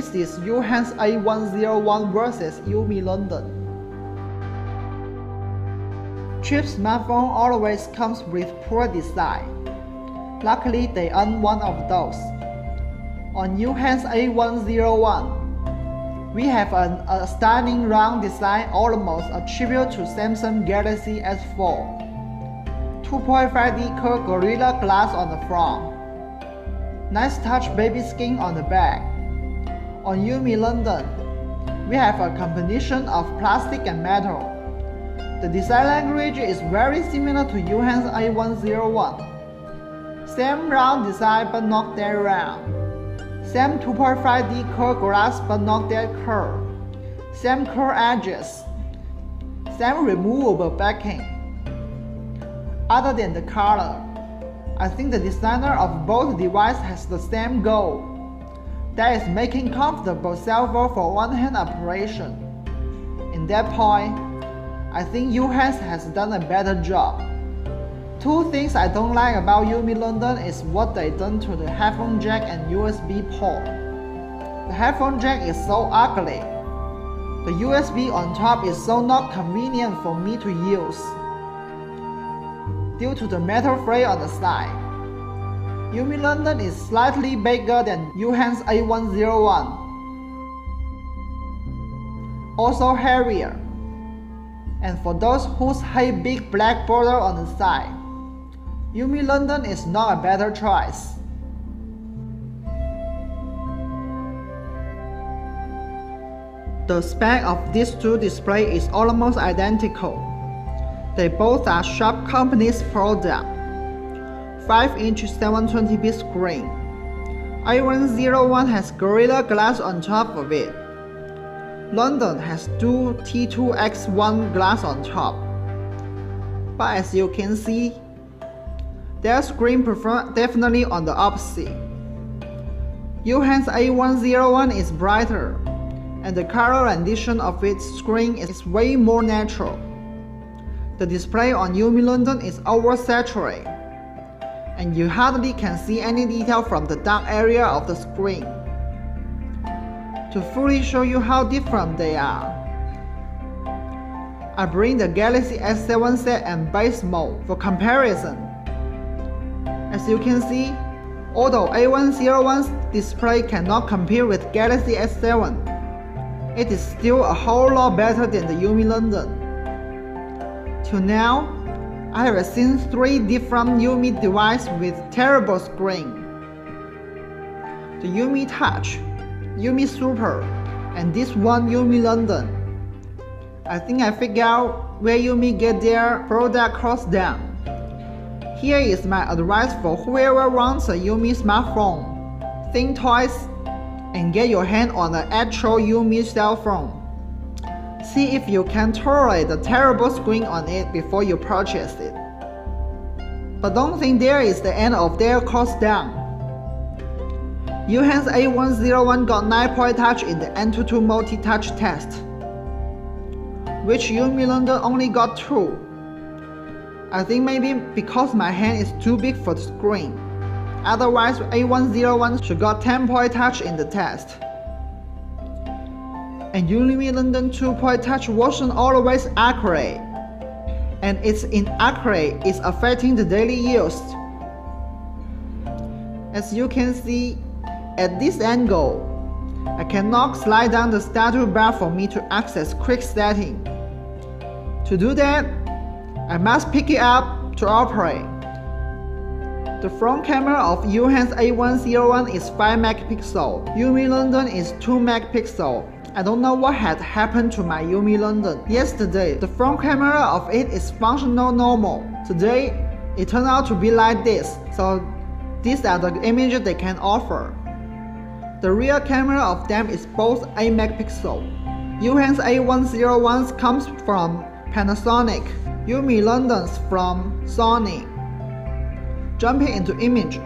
This is UHANS A101 versus UMI London. Cheap smartphone always comes with poor design. Luckily, they aren't one of those. On UHANS A101, we have a stunning round design, almost a tribute to Samsung Galaxy S4. 2.5D curved Gorilla Glass on the front. Nice touch baby skin on the back. On UMI London, we have a combination of plastic and metal. The design language is very similar to UHANS A101. Same round design but not that round. Same 2.5D curved glass but not that curved. Same curved edges. Same removable backing. Other than the color, I think the designer of both devices has the same goal. That is making comfortable cell phone for one-hand operation. In that point, I think UHANS has done a better job. Two things I don't like about UMI London is what they done to the headphone jack and USB port. The headphone jack is so ugly. The USB on top is so not convenient for me to use due to the metal frame on the side. UMI London is slightly bigger than UHANS A101, also heavier, and for those who hate big black border on the side, UMI London is not a better choice. The spec of these two displays is almost identical. They both are Sharp Company's product. 5-inch 720p screen. A101 has Gorilla Glass on top of it. London has dual T2X1 glass on top. But as you can see, their screen preference definitely on the opposite. UHANS A101 is brighter, and the color rendition of its screen is way more natural. The display on UMI London is oversaturated, and you hardly can see any detail from the dark area of the screen. To fully show you how different they are, I bring the Galaxy S7 set and base mode for comparison. As you can see, although A101's display cannot compare with Galaxy S7, it is still a whole lot better than the UMI London. Till now, I have seen 3 different UMI devices with terrible screen. The UMI Touch, UMI Super, and this one UMI London. I think I figured out where UMI get their product cost down. Here is my advice for whoever wants a UMI smartphone. Think twice and get your hand on an actual UMI cell phone. See if you can tolerate the terrible screen on it before you purchase it. But don't think there is the end of their cost down. UHANS A101 got 9-point touch in the N22 multi-touch test, which UMI London only got 2. I think maybe because my hand is too big for the screen. Otherwise, A101 should got 10-point touch in the test. And UMI London 2-point touch wasn't always accurate, and its inaccurate is affecting the daily use. As you can see, at this angle, I cannot slide down the status bar for me to access quick setting. To do that, I must pick it up to operate. The front camera of UHANS A101 is 5 megapixel, UMI London is 2 megapixel. I don't know what had happened to my UMI London. Yesterday, the front camera of it is functional normal. Today, it turned out to be like this, so these are the images they can offer. The rear camera of them is both 8 megapixel. UHANS A101 comes from Panasonic, UMI London's from Sony. Jumping into image,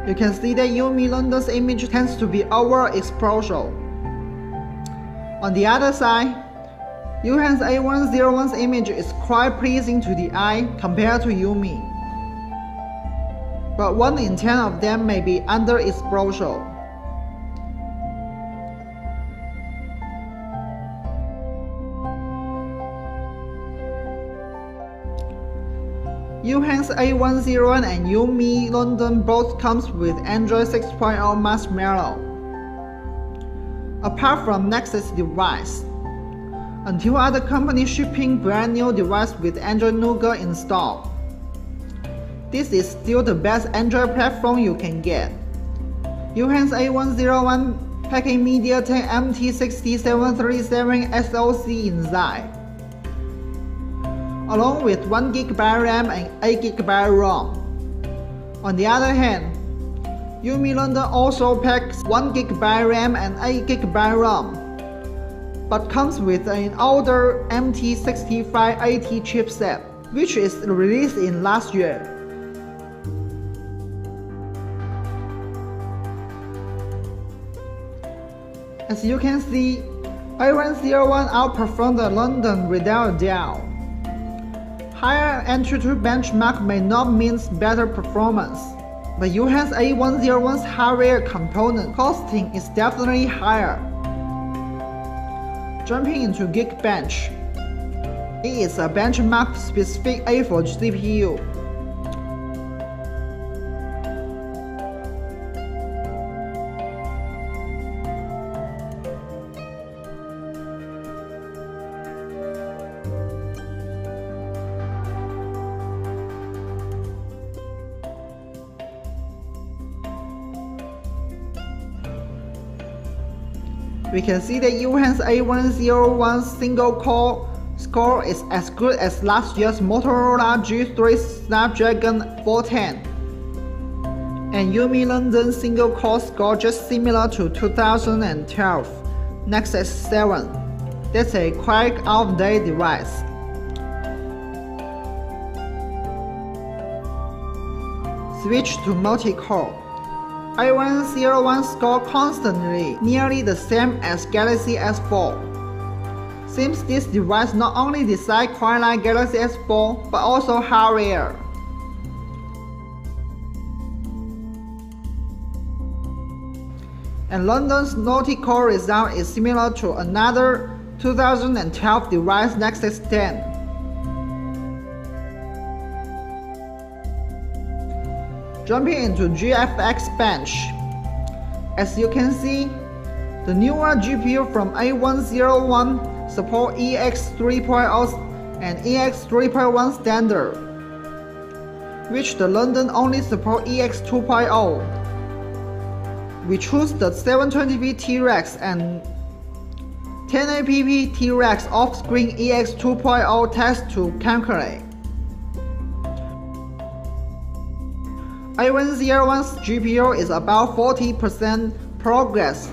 you can see that UMI London's image tends to be overexposure. On the other side, UHANS A101's image is quite pleasing to the eye compared to UMI. But 1 in 10 of them may be underexposure. UHANS A101 and UMI London both comes with Android 6.0 Marshmallow. Apart from Nexus device, until other companies shipping brand new device with Android Nougat installed, this is still the best Android platform you can get. UHANS A101 packing MediaTek MT6737 SoC inside, along with 1GB RAM and 8GB ROM. On the other hand, UMI London also packs 1GB RAM and 8GB ROM, but comes with an older MT6580 chipset, which is released in last year. As you can see, A101 outperformed the London without a doubt. Higher entry to benchmark may not mean better performance, but UHANS A101's hardware component costing is definitely higher. Jumping into Geekbench, it is a benchmark specific A4 CPU. We can see that UHANS A101's single-core score is as good as last year's Motorola G3 Snapdragon 410, and UMI London's single-core score just similar to 2012 Nexus 7. That's a quite out-of-date device. Switch to multi-core. A101 score constantly nearly the same as Galaxy S4. Seems this device not only design quite like Galaxy S4 but also hardware. And London's multi-core result is similar to another 2012 device Nexus 10. Jumping into GFX bench. As you can see, the newer GPU from A101 support EX 3.0 and EX 3.1 standard, which the London only support EX 2.0. We choose the 720p T-Rex and 1080p T-Rex off-screen EX 2.0 test to calculate. A101's GPU is about 40% progress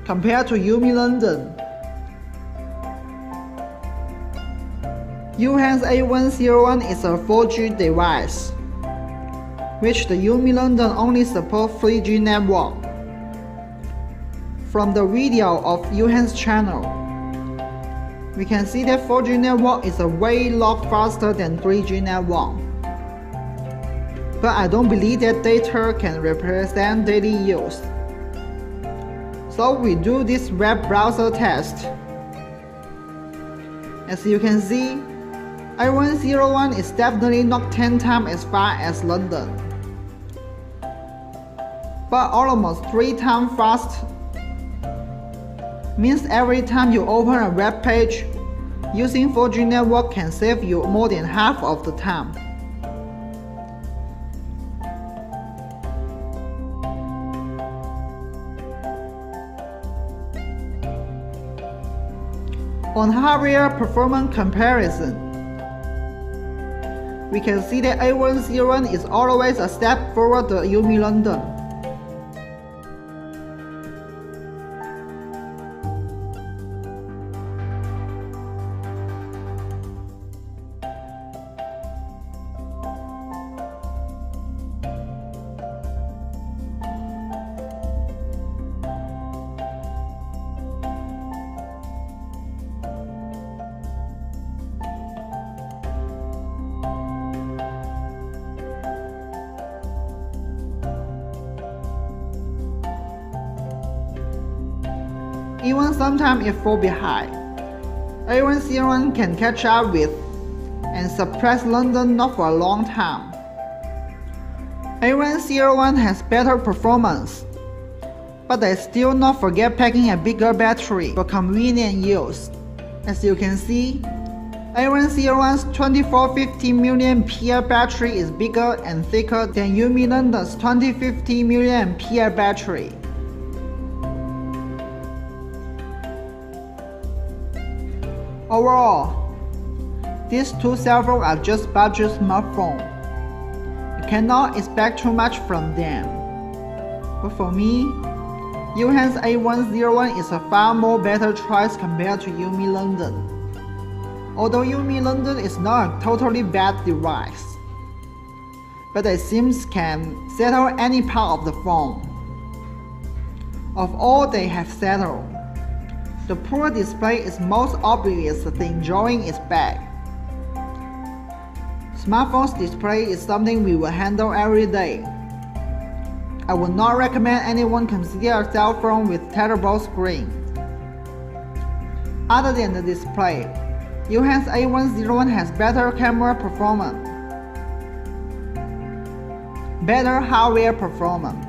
compared to UMI London. UHANS A101 is a 4G device, which the UMI London only supports 3G network. From the video of UHANS channel, we can see that 4G network is a way lot faster than 3G network. But I don't believe that data can represent daily use. So we do this web browser test. As you can see, A101 is definitely not 10 times as fast as London, but almost 3 times fast. Means every time you open a web page, using 4G network can save you more than half of the time. On hardware performance comparison, we can see that A101 is always a step forward to UMI London. Even sometimes it falls behind, A101 can catch up with and suppressed London not for a long time. A101 has better performance, but they still not forget packing a bigger battery for convenient use. As you can see, A101's 2450 mAh battery is bigger and thicker than UMI London's 2050 mAh battery. Overall, these two cell phones are just budget smartphones. You cannot expect too much from them. But for me, UHANS A101 is a far more better choice compared to UMI London. Although UMI London is not a totally bad device, but it seems can settle any part of the phone. Of all they have settled, the poor display is most obvious thing drawing its back. Smartphone's display is something we will handle every day. I would not recommend anyone consider a cell phone with terrible screen. Other than the display, UHANS A101 has better camera performance, better hardware performance,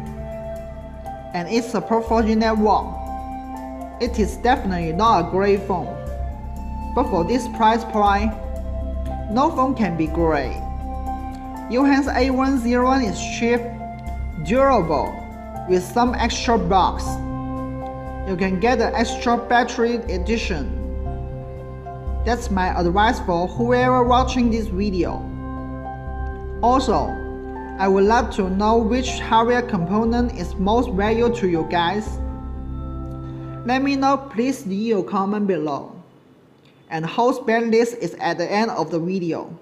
and it supports 4G network. It is definitely not a great phone, but for this price point, no phone can be great. UHANS A101 is cheap, durable, with some extra box. You can get the extra battery edition. That's my advice for whoever watching this video. Also, I would love to know which hardware component is most valuable to you guys. Let me know, please leave your comment below. And whole spec list is at the end of the video.